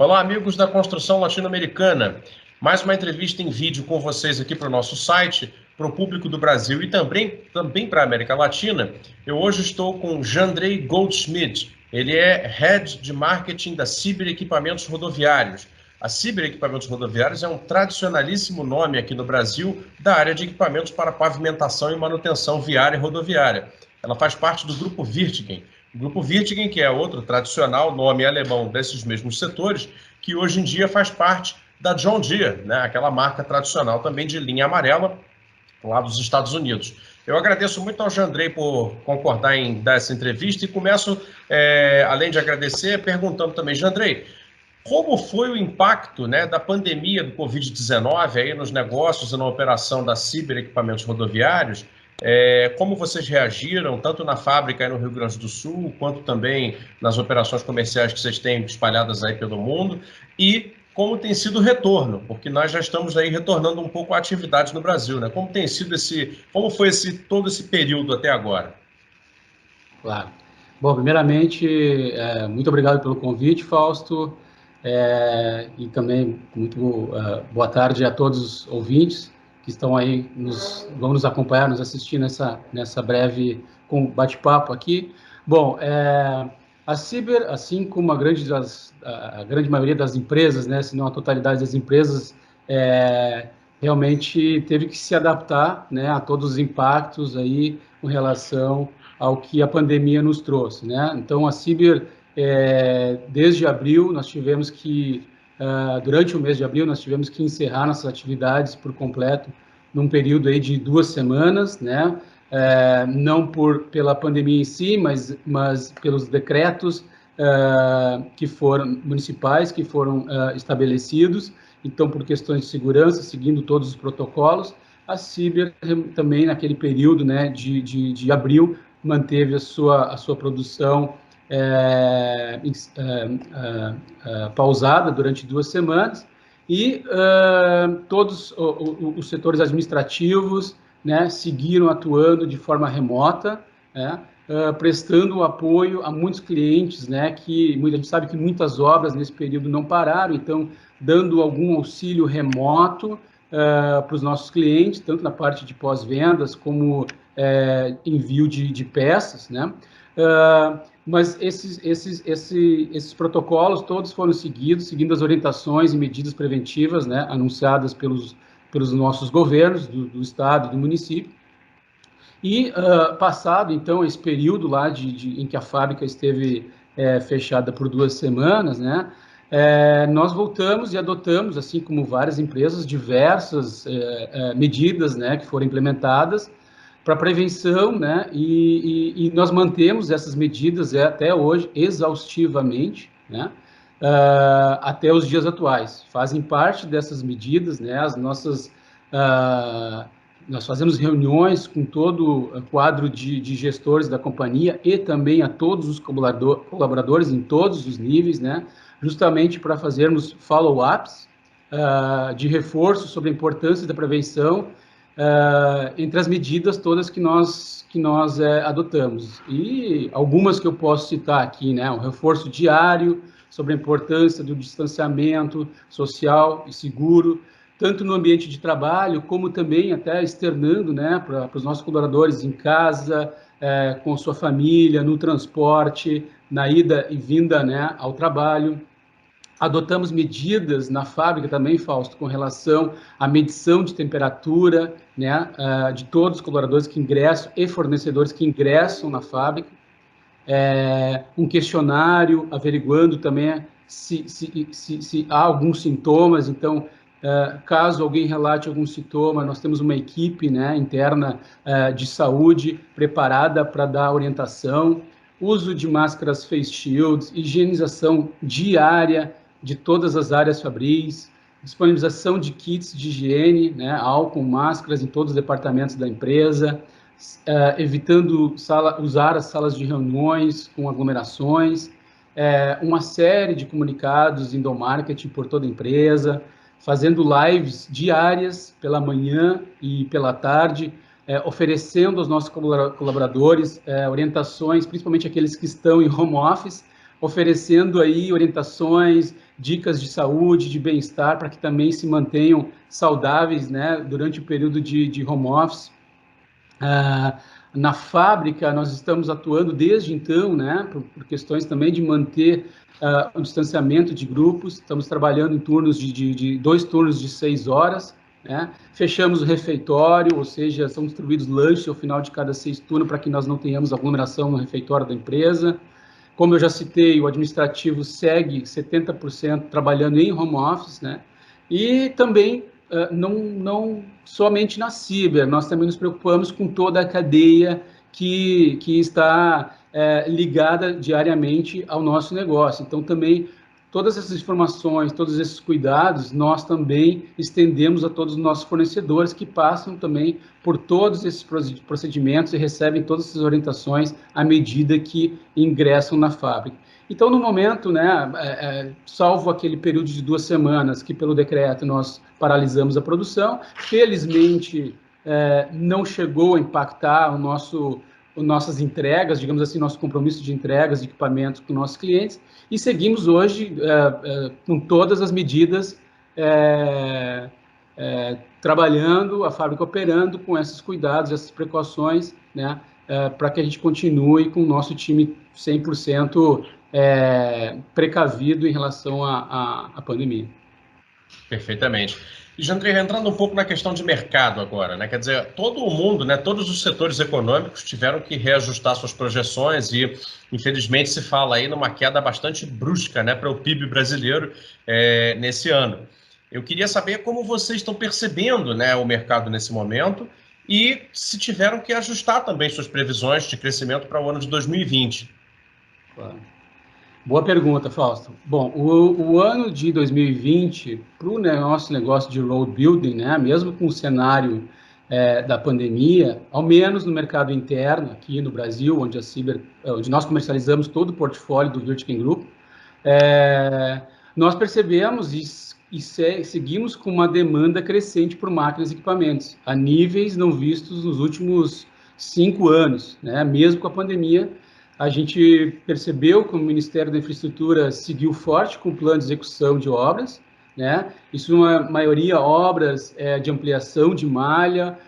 Olá, amigos da construção latino-americana. Mais uma entrevista em vídeo com vocês aqui para o nosso site, para o público do Brasil e também para a América Latina. Eu hoje estou com Jandrei Goldschmidt. Ele é Head de Marketing da Ciber Equipamentos Rodoviários. A Ciber Equipamentos Rodoviários é um tradicionalíssimo nome aqui no Brasil da área de equipamentos para pavimentação e manutenção viária e rodoviária. Ela faz parte do Grupo Wirtgen. O Grupo Wirtgen, que é outro tradicional nome alemão desses mesmos setores, que hoje em dia faz parte da John Deere, né? Aquela marca tradicional também de linha amarela, lá dos Estados Unidos. Eu agradeço muito ao Jandrei por concordar em dar essa entrevista e começo, além de agradecer, perguntando também, Jandrei, como foi o impacto, né, da pandemia do Covid-19 aí nos negócios e na operação da Ciber Equipamentos Rodoviários? Como vocês reagiram, tanto na fábrica aí no Rio Grande do Sul, quanto também nas operações comerciais que vocês têm espalhadas aí pelo mundo? E como tem sido o retorno? Porque nós já estamos aí retornando um pouco à atividade no Brasil, né? Como tem sido como foi todo esse período até agora? Claro. Bom, primeiramente, muito obrigado pelo convite, Fausto, e também muito boa tarde a todos os ouvintes que estão aí, vão nos acompanhar, nos assistir nessa breve bate-papo aqui. Bom, a Ciber, assim como a grande maioria das empresas, né, se não a totalidade das empresas, realmente teve que se adaptar, né, a todos os impactos aí com relação ao que a pandemia nos trouxe, né? Então, a Ciber, desde abril, durante o mês de abril, nós tivemos que encerrar nossas atividades por completo, num período aí de 2 semanas, né? Não pela pandemia em si, mas pelos decretos que foram municipais, que foram estabelecidos. Então, por questões de segurança, seguindo todos os protocolos, a Ciber também, naquele período, né, de abril, manteve a sua produção pausada durante 2 semanas, e todos os setores administrativos, né, seguiram atuando de forma remota, né, prestando apoio a muitos clientes, né, a gente sabe que muitas obras nesse período não pararam, então dando algum auxílio remoto para os nossos clientes, tanto na parte de pós-vendas como envio de peças, né? Mas esses protocolos todos foram seguindo as orientações e medidas preventivas, né, anunciadas pelos nossos governos do estado e do município. E passado, então, esse período lá em que a fábrica esteve fechada por 2 semanas, né, nós voltamos e adotamos, assim como várias empresas, diversas medidas, né, que foram implementadas para prevenção, né, e nós mantemos essas medidas até hoje exaustivamente, né, até os dias atuais. Fazem parte dessas medidas, né, nós fazemos reuniões com todo o quadro de gestores da companhia e também a todos os colaboradores em todos os níveis, né, justamente para fazermos follow-ups de reforço sobre a importância da prevenção entre as medidas todas que nós adotamos. E algumas que eu posso citar aqui, né, o reforço diário sobre a importância do distanciamento social e seguro, tanto no ambiente de trabalho, como também até externando, né, para os nossos colaboradores em casa, com sua família, no transporte, na ida e vinda, né, ao trabalho. Adotamos medidas na fábrica também, Fausto, com relação à medição de temperatura, né, de todos os colaboradores que ingressam e fornecedores que ingressam na fábrica. Um questionário averiguando também se há alguns sintomas. Então, caso alguém relate algum sintoma, nós temos uma equipe, né, interna de saúde preparada para dar orientação, uso de máscaras face shields, higienização diária de todas as áreas fabris, disponibilização de kits de higiene, né, álcool, máscaras em todos os departamentos da empresa, evitando usar as salas de reuniões com aglomerações, uma série de comunicados em marketing por toda a empresa, fazendo lives diárias pela manhã e pela tarde, oferecendo aos nossos colaboradores orientações, principalmente aqueles que estão em home office, oferecendo aí orientações, dicas de saúde, de bem-estar, para que também se mantenham saudáveis, né, durante o período de home office. Na fábrica, nós estamos atuando desde então, né, por questões também de manter o distanciamento de grupos. Estamos trabalhando em turnos de 2 turnos de 6 horas, né? Fechamos o refeitório, ou seja, são distribuídos lanches ao final de cada 6 turnos para que nós não tenhamos aglomeração no refeitório da empresa. Como eu já citei, o administrativo segue 70% trabalhando em home office, né? E também, não somente na Ciber, nós também nos preocupamos com toda a cadeia que está ligada diariamente ao nosso negócio. Então, também, todas essas informações, todos esses cuidados, nós também estendemos a todos os nossos fornecedores, que passam também por todos esses procedimentos e recebem todas essas orientações à medida que ingressam na fábrica. Então, no momento, né, salvo aquele período de 2 semanas que, pelo decreto, nós paralisamos a produção, felizmente, não chegou a impactar nossas entregas, digamos assim, nosso compromisso de entregas de equipamentos com nossos clientes, e seguimos hoje com todas as medidas, trabalhando, a fábrica operando com esses cuidados, essas precauções, né, para que a gente continue com o nosso time 100% precavido em relação à pandemia. Perfeitamente. E, Jandrei, entrando um pouco na questão de mercado agora, né? Quer dizer, todo o mundo, né, todos os setores econômicos tiveram que reajustar suas projeções e, infelizmente, se fala aí numa queda bastante brusca, né, para o PIB brasileiro nesse ano. Eu queria saber como vocês estão percebendo, né, o mercado nesse momento e se tiveram que ajustar também suas previsões de crescimento para o ano de 2020. Claro. Boa pergunta, Fausto. Bom, o ano de 2020, para o nosso negócio de road building, né, mesmo com o cenário da pandemia, ao menos no mercado interno, aqui no Brasil, onde nós comercializamos todo o portfólio do Wirtgen Group, nós percebemos e seguimos com uma demanda crescente por máquinas e equipamentos, a níveis não vistos nos últimos 5 anos, né, mesmo com a pandemia. A gente percebeu que o Ministério da Infraestrutura seguiu forte com o plano de execução de obras, né? Isso, na maioria, obras de ampliação de malha,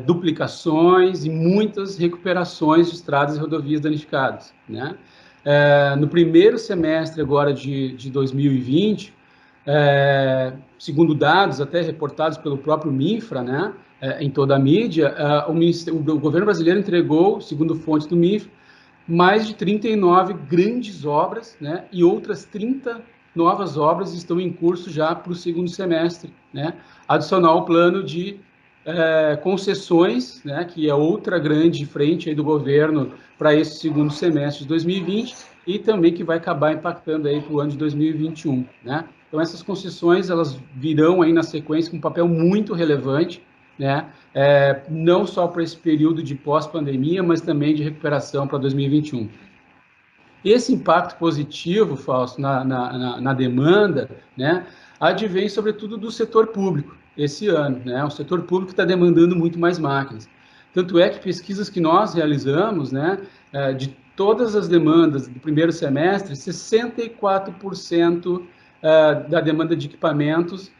duplicações e muitas recuperações de estradas e rodovias danificadas, né? No primeiro semestre agora de 2020, segundo dados até reportados pelo próprio MINFRA, né, em toda a mídia, o governo brasileiro entregou, segundo fontes do MINFRA, mais de 39 grandes obras, né, e outras 30 novas obras estão em curso já para o segundo semestre, né, adicional ao plano de concessões, né, que é outra grande frente aí do governo para esse segundo semestre de 2020 e também que vai acabar impactando aí para o ano de 2021, né. Então, essas concessões, elas virão aí na sequência com um papel muito relevante, né, não só para esse período de pós-pandemia, mas também de recuperação para 2021. Esse impacto positivo, Fausto, na demanda, né, advém sobretudo do setor público esse ano, né, o setor público está demandando muito mais máquinas. Tanto é que pesquisas que nós realizamos, né, de todas as demandas do primeiro semestre, 64% da demanda de equipamentos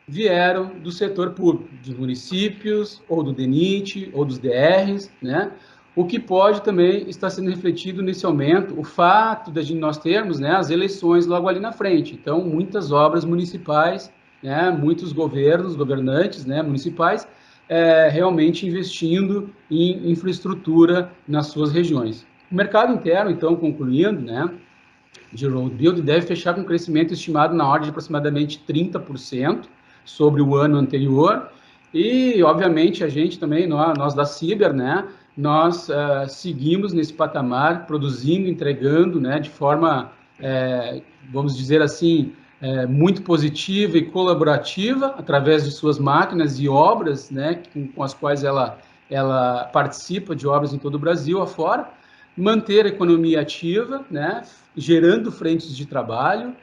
vieram do setor público, dos municípios, ou do DENIT, ou dos DRs, né? O que pode também estar sendo refletido nesse aumento, o fato de nós termos, né, as eleições logo ali na frente. Então, muitas obras municipais, né, muitos governantes, né, municipais, realmente investindo em infraestrutura nas suas regiões. O mercado interno, então, concluindo, né, de road build, deve fechar com um crescimento estimado na ordem de aproximadamente 30% sobre o ano anterior, e, obviamente, a gente também, nós da Ciber, né, nós seguimos nesse patamar, produzindo, entregando, né, de forma, vamos dizer assim, muito positiva e colaborativa, através de suas máquinas e obras, né, com as quais ela participa de obras em todo o Brasil afora, manter a economia ativa, né, gerando frentes de trabalho,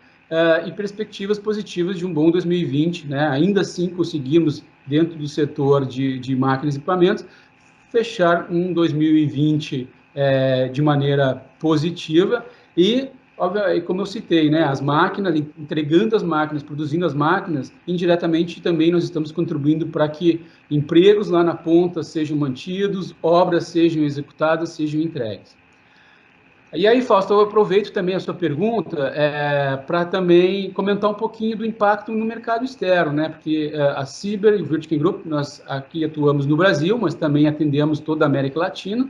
e perspectivas positivas de um bom 2020, né? Ainda assim, conseguimos, dentro do setor de máquinas e equipamentos, fechar um 2020 de maneira positiva e, como eu citei, né, as máquinas, entregando as máquinas, produzindo as máquinas, indiretamente também nós estamos contribuindo para que empregos lá na ponta sejam mantidos, obras sejam executadas, sejam entregues. E aí, Fausto, eu aproveito também a sua pergunta para também comentar um pouquinho do impacto no mercado externo, né? Porque a Ciber e o Wirtgen Group, nós aqui atuamos no Brasil, mas também atendemos toda a América Latina,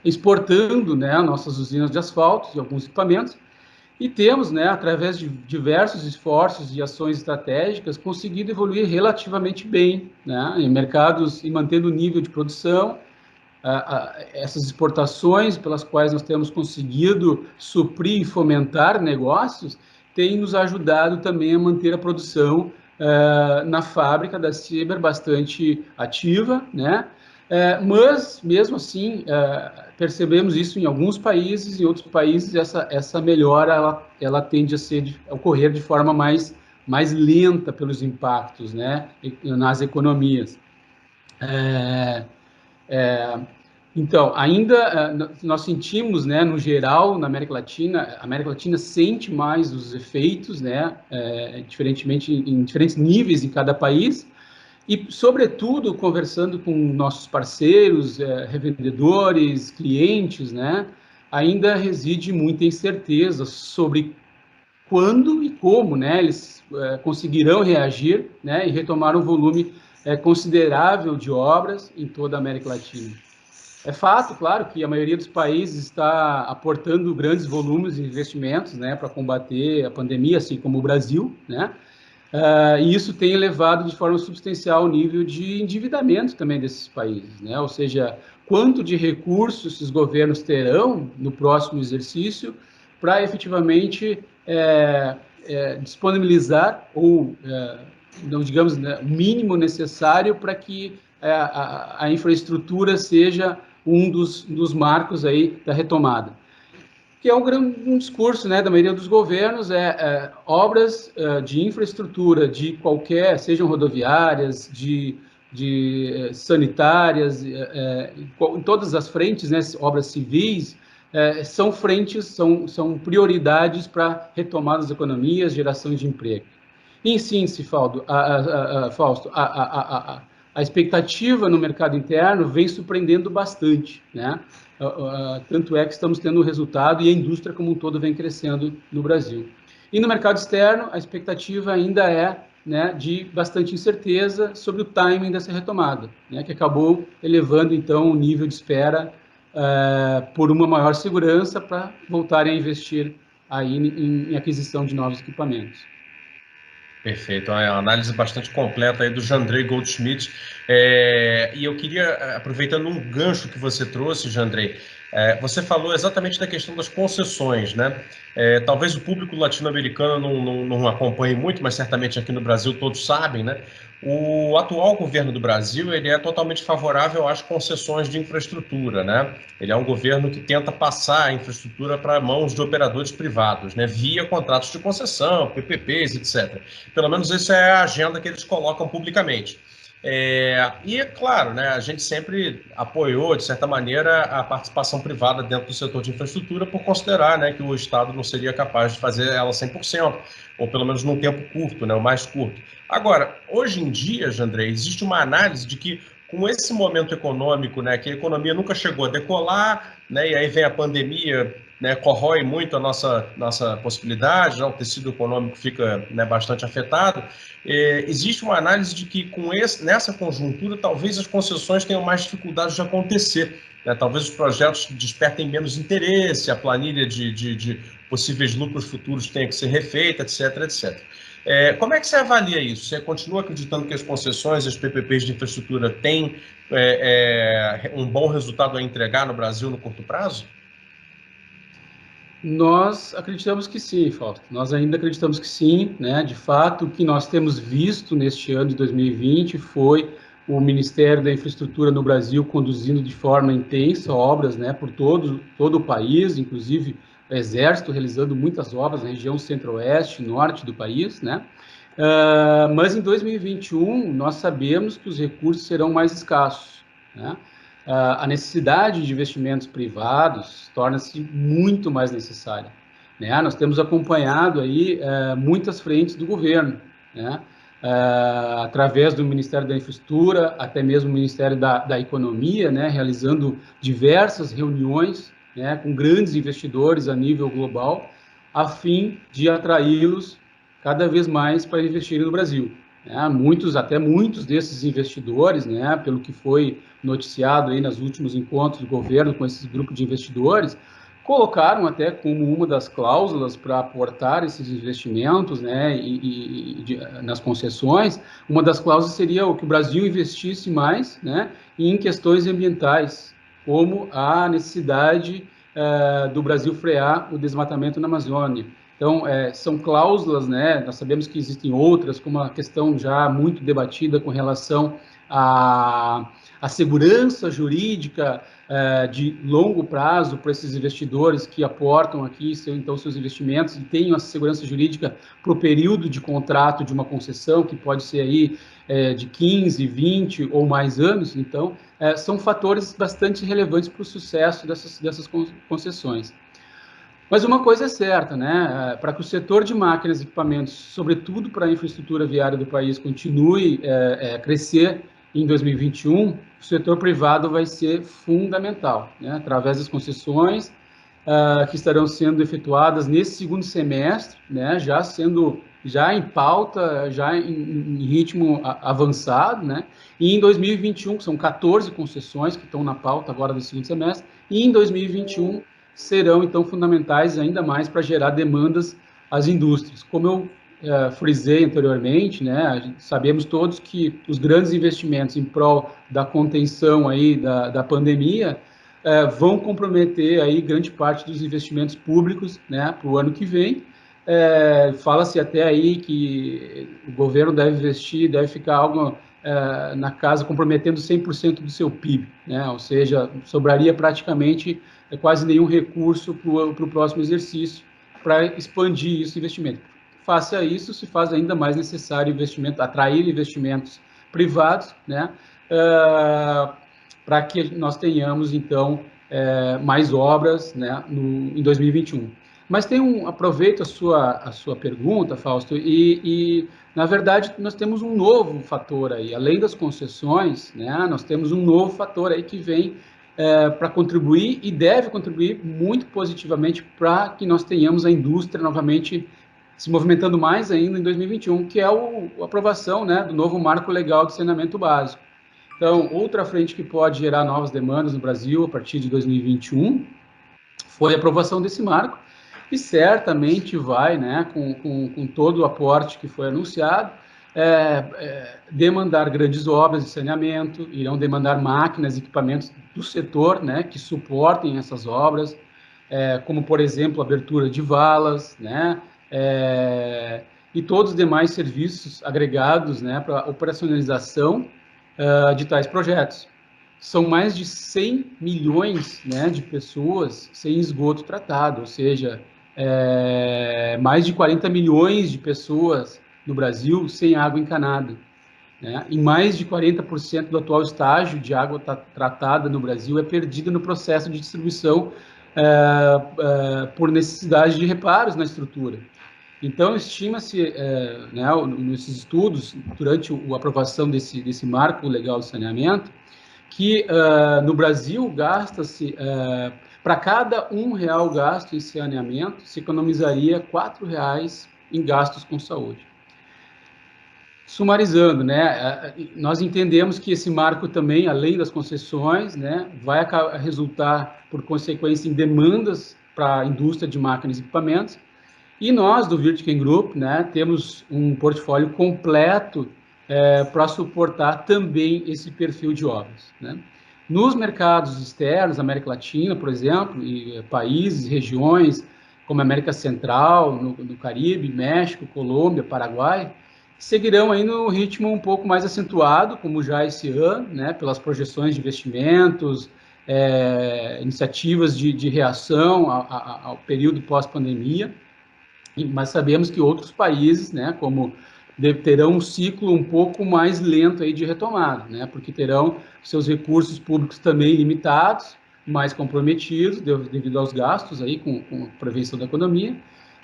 exportando, né, nossas usinas de asfalto e alguns equipamentos, e temos, né, através de diversos esforços e ações estratégicas, conseguido evoluir relativamente bem, né, em mercados e mantendo o nível de produção. Essas exportações pelas quais nós temos conseguido suprir e fomentar negócios têm nos ajudado também a manter a produção na fábrica da Ciber bastante ativa, né? Mas, mesmo assim, percebemos isso em alguns países, em outros países essa melhora ela tende a ocorrer de forma mais lenta pelos impactos, né, nas economias. Então, ainda nós sentimos, né, no geral, na América Latina, a América Latina sente mais os efeitos, né, diferentemente em diferentes níveis em cada país, e, sobretudo, conversando com nossos parceiros, revendedores, clientes, né, ainda reside muita incerteza sobre quando e como, né, eles conseguirão reagir, né, e retomar um volume considerável de obras em toda a América Latina. É fato, claro, que a maioria dos países está aportando grandes volumes de investimentos, né, para combater a pandemia, assim como o Brasil, né, e isso tem elevado de forma substancial o nível de endividamento também desses países, né, ou seja, quanto de recursos esses governos terão no próximo exercício para efetivamente disponibilizar ou, não digamos, né, o mínimo necessário para que a infraestrutura seja um dos marcos aí da retomada. Que é um discurso, né, da maioria dos governos, obras de infraestrutura de qualquer, sejam rodoviárias, de sanitárias, em todas as frentes, né, obras civis, são frentes, são prioridades para retomada das economias, geração de emprego. Em síntese, Fausto, a expectativa no mercado interno vem surpreendendo bastante, né? Tanto é que estamos tendo um resultado e a indústria como um todo vem crescendo no Brasil. E no mercado externo, a expectativa ainda né, de bastante incerteza sobre o timing dessa retomada, né, que acabou elevando, então, o nível de espera por uma maior segurança para voltarem a investir aí em aquisição de novos equipamentos. Perfeito, é uma análise bastante completa aí do Jandrei Goldschmidt. E eu queria, aproveitando um gancho que você trouxe, Jandrei, você falou exatamente da questão das concessões, né? Talvez o público latino-americano não acompanhe muito, mas certamente aqui no Brasil todos sabem, né? O atual governo do Brasil ele é totalmente favorável às concessões de infraestrutura, né? Ele é um governo que tenta passar a infraestrutura para mãos de operadores privados, né? Via contratos de concessão, PPPs, etc. Pelo menos essa é a agenda que eles colocam publicamente. E é claro, né, a gente sempre apoiou, de certa maneira, a participação privada dentro do setor de infraestrutura por considerar, né, que o Estado não seria capaz de fazer ela 100%, ou pelo menos num tempo curto, né, o mais curto. Agora, hoje em dia, Jandrei, existe uma análise de que com esse momento econômico, né, que a economia nunca chegou a decolar, né, e aí vem a pandemia, né, corrói muito a nossa possibilidade, né, o tecido econômico fica, né, bastante afetado. Existe uma análise de que nessa conjuntura talvez as concessões tenham mais dificuldade de acontecer, né, talvez os projetos despertem menos interesse, a planilha de possíveis lucros futuros tenha que ser refeita, etc, etc. Como é que você avalia isso? Você continua acreditando que as concessões, as PPPs de infraestrutura têm um bom resultado a entregar no Brasil no curto prazo? Nós acreditamos que sim, Fausto. Nós ainda acreditamos que sim, né? De fato, o que nós temos visto neste ano de 2020 foi o Ministério da Infraestrutura no Brasil conduzindo de forma intensa obras, né, por todo o país, inclusive o Exército realizando muitas obras na região centro-oeste, norte do país, né? Mas em 2021 nós sabemos que os recursos serão mais escassos, né? a necessidade de investimentos privados torna-se muito mais necessária, né? Nós temos acompanhado aí muitas frentes do governo, né? Através do Ministério da Infraestrutura, até mesmo o Ministério da Economia, né? Realizando diversas reuniões, né? Com grandes investidores a nível global, a fim de atraí-los cada vez mais para investirem no Brasil. Até muitos desses investidores, né, pelo que foi noticiado aí nos últimos encontros do governo com esse grupo de investidores, colocaram até como uma das cláusulas para aportar esses investimentos, né, nas concessões, uma das cláusulas seria que o Brasil investisse mais, né, em questões ambientais, como a necessidade do Brasil frear o desmatamento na Amazônia. Então, são cláusulas, né? Nós sabemos que existem outras, como a questão já muito debatida com relação à segurança jurídica de longo prazo para esses investidores que aportam aqui então seus investimentos e tenham a segurança jurídica para o período de contrato de uma concessão, que pode ser aí de 15, 20 ou mais anos. Então, são fatores bastante relevantes para o sucesso dessas concessões. Mas uma coisa é certa, né? Para que o setor de máquinas e equipamentos, sobretudo para a infraestrutura viária do país, continue a crescer em 2021, o setor privado vai ser fundamental, né? Através das concessões que estarão sendo efetuadas nesse segundo semestre, né? Já em pauta, já em ritmo avançado, né? E em 2021, que são 14 concessões que estão na pauta agora do segundo semestre, e em 2021 serão, então, fundamentais ainda mais para gerar demandas às indústrias. Como eu frisei anteriormente, né, sabemos todos que os grandes investimentos em prol da contenção aí da pandemia vão comprometer aí grande parte dos investimentos públicos, né, para o ano que vem. Fala-se até aí que o governo deve investir, deve ficar algo na casa comprometendo 100% do seu PIB, né? Ou seja, sobraria praticamente quase nenhum recurso para o próximo exercício para expandir esse investimento. Face a isso, se faz ainda mais necessário investimento, atrair investimentos privados, né? Para que nós tenhamos, então, mais obras, né, em 2021. Mas aproveito a sua pergunta, Fausto, na verdade, nós temos um novo fator aí, além das concessões, né, nós temos um novo fator aí que vem para contribuir e deve contribuir muito positivamente para que nós tenhamos a indústria novamente se movimentando mais ainda em 2021, que é a aprovação, né, do novo marco legal de saneamento básico. Então, outra frente que pode gerar novas demandas no Brasil a partir de 2021 foi a aprovação desse marco, e certamente vai, né, com todo o aporte que foi anunciado, demandar grandes obras de saneamento, irão demandar máquinas e equipamentos do setor, né, que suportem essas obras, como, por exemplo, abertura de valas, né, e todos os demais serviços agregados, né, para a operacionalização de tais projetos. São mais de 100 milhões, né, de pessoas sem esgoto tratado, ou seja, mais de 40 milhões de pessoas no Brasil sem água encanada, né? E mais de 40% do atual estágio de água tratada no Brasil é perdida no processo de distribuição por necessidade de reparos na estrutura. Então, estima-se, né, nesses estudos, durante a aprovação desse marco legal de saneamento, que no Brasil gasta-se, para cada R$ gasto em saneamento, se economizaria R$ em gastos com saúde. Sumarizando, né, nós entendemos que esse marco também, além das concessões, né, vai resultar, por consequência, em demandas para a indústria de máquinas e equipamentos, e nós, do Wirtgen Group, né, temos um portfólio completo para suportar também esse perfil de obras, né? Nos mercados externos, América Latina, por exemplo, e países, regiões como a América Central, no Caribe, México, Colômbia, Paraguai, seguirão aí no ritmo um pouco mais acentuado, como já esse ano, né, pelas projeções de investimentos, iniciativas de reação ao período pós-pandemia, mas sabemos que outros países, né, como terão um ciclo um pouco mais lento aí de retomada, né? Porque terão seus recursos públicos também limitados, mais comprometidos devido aos gastos aí com a prevenção da economia,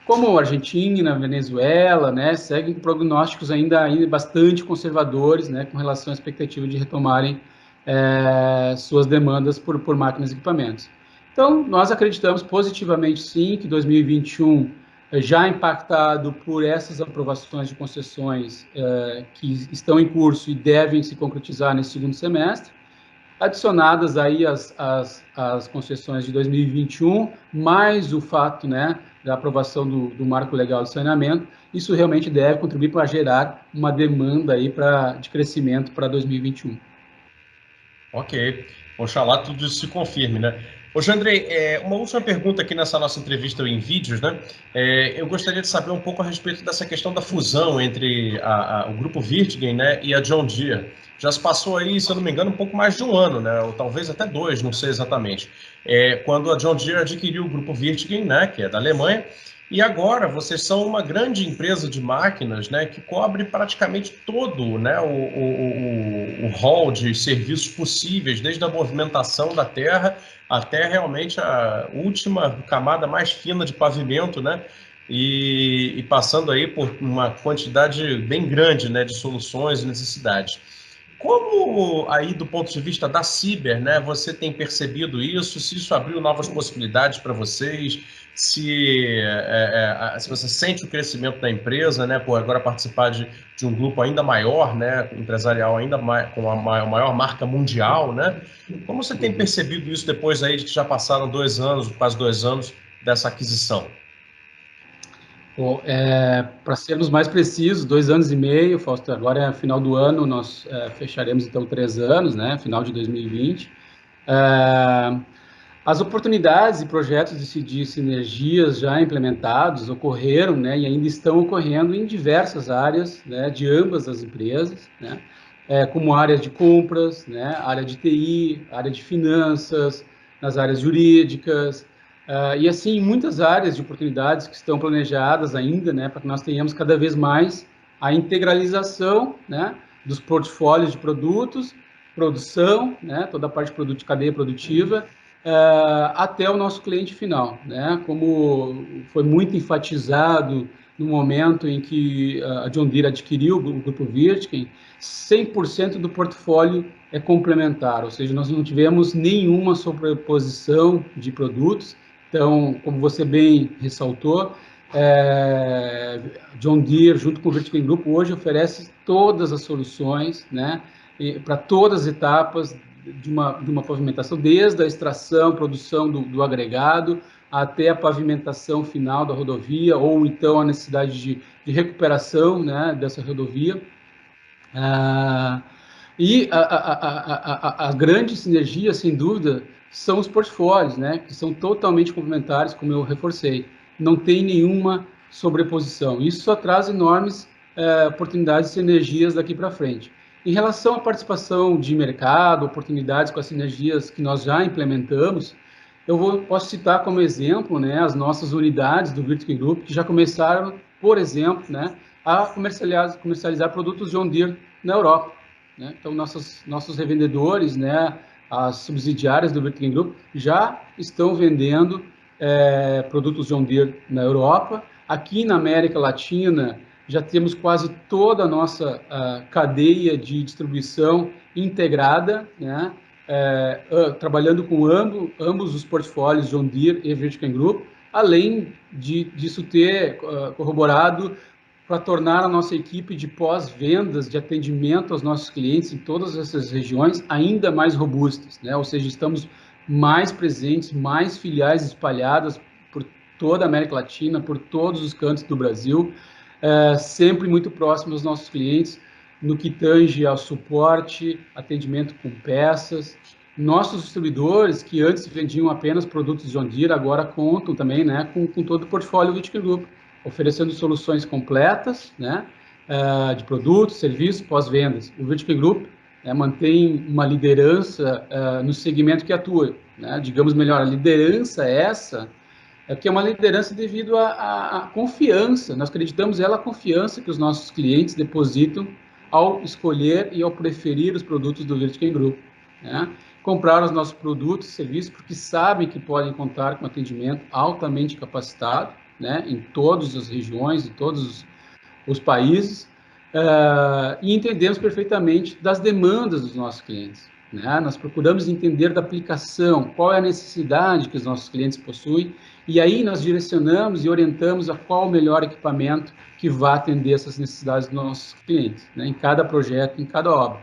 como a Argentina, Venezuela, né? Seguem prognósticos ainda bastante conservadores, né? Com relação à expectativa de retomarem suas demandas por máquinas e equipamentos. Então, nós acreditamos positivamente, sim, que 2021, já impactado por essas aprovações de concessões que estão em curso e devem se concretizar nesse segundo semestre, adicionadas aí as concessões de 2021, mais o fato, né, da aprovação do marco legal de saneamento, isso realmente deve contribuir para gerar uma demanda aí de crescimento para 2021. Ok. Oxalá tudo isso se confirme, né? Ô, Jandrei, uma última pergunta aqui nessa nossa entrevista em vídeos, né? Eu gostaria de saber um pouco a respeito dessa questão da fusão entre o grupo Wirtgen, né, e a John Deere. Já se passou aí, se eu não me engano, um pouco mais de um ano, né? Ou talvez até 2, não sei exatamente. Quando a John Deere adquiriu o grupo Wirtgen, né, que é da Alemanha, e agora vocês são uma grande empresa de máquinas, né, que cobre praticamente todo, né, o rol de serviços possíveis, desde a movimentação da terra até realmente a última camada mais fina de pavimento, né, e passando aí por uma quantidade bem grande, né, de soluções e necessidades. Como aí do ponto de vista da Ciber, né, você tem percebido isso? Se isso abriu novas possibilidades para vocês? Se você sente o crescimento da empresa, né, por agora participar de um grupo ainda maior, né, empresarial ainda mais, com a maior marca mundial, né? Como você tem percebido isso depois aí de que já passaram 2 anos, quase 2 anos dessa aquisição? Para sermos mais precisos, 2 anos e meio, Fausto, agora é final do ano, nós fecharemos então 3 anos, né, final de 2020. As oportunidades e projetos de sinergias já implementados ocorreram, né, e ainda estão ocorrendo em diversas áreas, né, de ambas as empresas, né, como áreas de compras, né, área de TI, área de finanças, nas áreas jurídicas, e assim muitas áreas de oportunidades que estão planejadas ainda, né, para que nós tenhamos cada vez mais a integralização, né, dos portfólios de produtos, produção, né, toda a parte de cadeia produtiva, até o nosso cliente final, né? Como foi muito enfatizado no momento em que a John Deere adquiriu o grupo Wirtgen, 100% do portfólio é complementar, ou seja, nós não tivemos nenhuma sobreposição de produtos. Então, como você bem ressaltou, John Deere, junto com o Wirtgen Group, hoje oferece todas as soluções, né, para todas as etapas de uma pavimentação, desde a extração, produção do agregado, até a pavimentação final da rodovia, ou então a necessidade de recuperação, né, dessa rodovia. E a grande sinergia, sem dúvida, são os portfólios, né, que são totalmente complementares, como eu reforcei. Não tem nenhuma sobreposição. Isso só traz enormes oportunidades e sinergias daqui para frente. Em relação à participação de mercado, oportunidades com as sinergias que nós já implementamos, posso citar como exemplo, né, as nossas unidades do Wirtgen Group, que já começaram, por exemplo, né, a comercializar produtos John Deere na Europa, né? Então, nossos revendedores, né, as subsidiárias do Wirtgen Group, já estão vendendo produtos John Deere na Europa. Aqui na América Latina, já temos quase toda a nossa cadeia de distribuição integrada, né? Trabalhando com ambos os portfólios John Deere e Wirtgen Group, além disso ter corroborado para tornar a nossa equipe de pós-vendas, de atendimento aos nossos clientes em todas essas regiões ainda mais robustas, né? Ou seja, estamos mais presentes, mais filiais espalhadas por toda a América Latina, por todos os cantos do Brasil, sempre muito próximos aos nossos clientes, no que tange ao suporte, atendimento com peças. Nossos distribuidores, que antes vendiam apenas produtos John Deere, agora contam também, né, com todo o portfólio Wirtgen Group, oferecendo soluções completas, né, de produtos, serviços, pós-vendas. O Wirtgen Group mantém uma liderança no segmento que atua, né, digamos melhor, a liderança essa que é uma liderança devido à confiança, nós acreditamos a confiança que os nossos clientes depositam ao escolher e ao preferir os produtos do Wirtgen Group, né? Comprar os nossos produtos e serviços porque sabem que podem contar com atendimento altamente capacitado, né, em todas as regiões, em todos os países, e entendemos perfeitamente das demandas dos nossos clientes, né? Nós procuramos entender da aplicação, qual é a necessidade que os nossos clientes possuem, e aí nós direcionamos e orientamos a qual o melhor equipamento que vai atender essas necessidades dos nossos clientes, né, em cada projeto, em cada obra.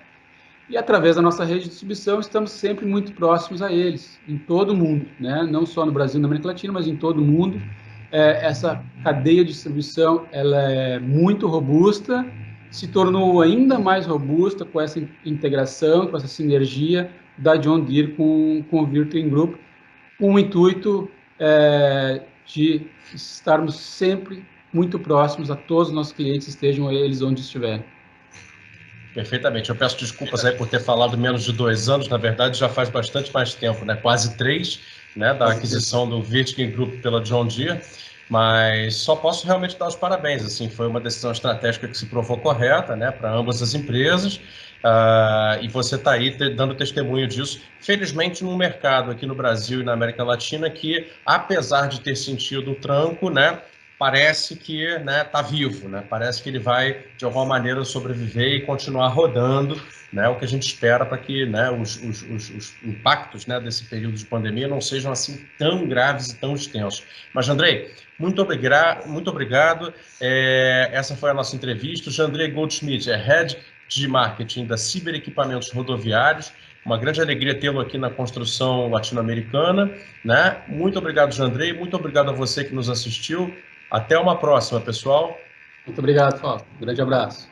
E através da nossa rede de distribuição, estamos sempre muito próximos a eles, em todo o mundo, né? Não só no Brasil, na América Latina, mas em todo o mundo. Essa cadeia de distribuição ela é muito robusta, se tornou ainda mais robusta com essa integração, com essa sinergia da John Deere com o Wirtgen Group, com o intuito de estarmos sempre muito próximos a todos os nossos clientes, estejam eles onde estiverem. Perfeitamente. Eu peço desculpas aí por ter falado menos de 2 anos, na verdade já faz bastante mais tempo, né? Quase 3, né? Da aquisição do Wirtgen Group pela John Deere, mas só posso realmente dar os parabéns, assim, foi uma decisão estratégica que se provou correta, né? Para ambas as empresas, e você está aí dando testemunho disso, felizmente num mercado aqui no Brasil e na América Latina que, apesar de ter sentido o tranco, né? Parece que, né, tá vivo, né? Parece que ele vai de alguma maneira sobreviver e continuar rodando, né? O que a gente espera para que, né, os impactos, né, desse período de pandemia não sejam assim tão graves e tão extensos. Mas, Jandrei, muito obrigado. Essa foi a nossa entrevista. O Jandrei Goldschmidt é Head de Marketing da Ciber Equipamentos Rodoviários. Uma grande alegria tê-lo aqui na construção latino-americana, né? Muito obrigado, Jandrei. Muito obrigado a você que nos assistiu. Até uma próxima, pessoal. Muito obrigado, Fausto. Um grande abraço.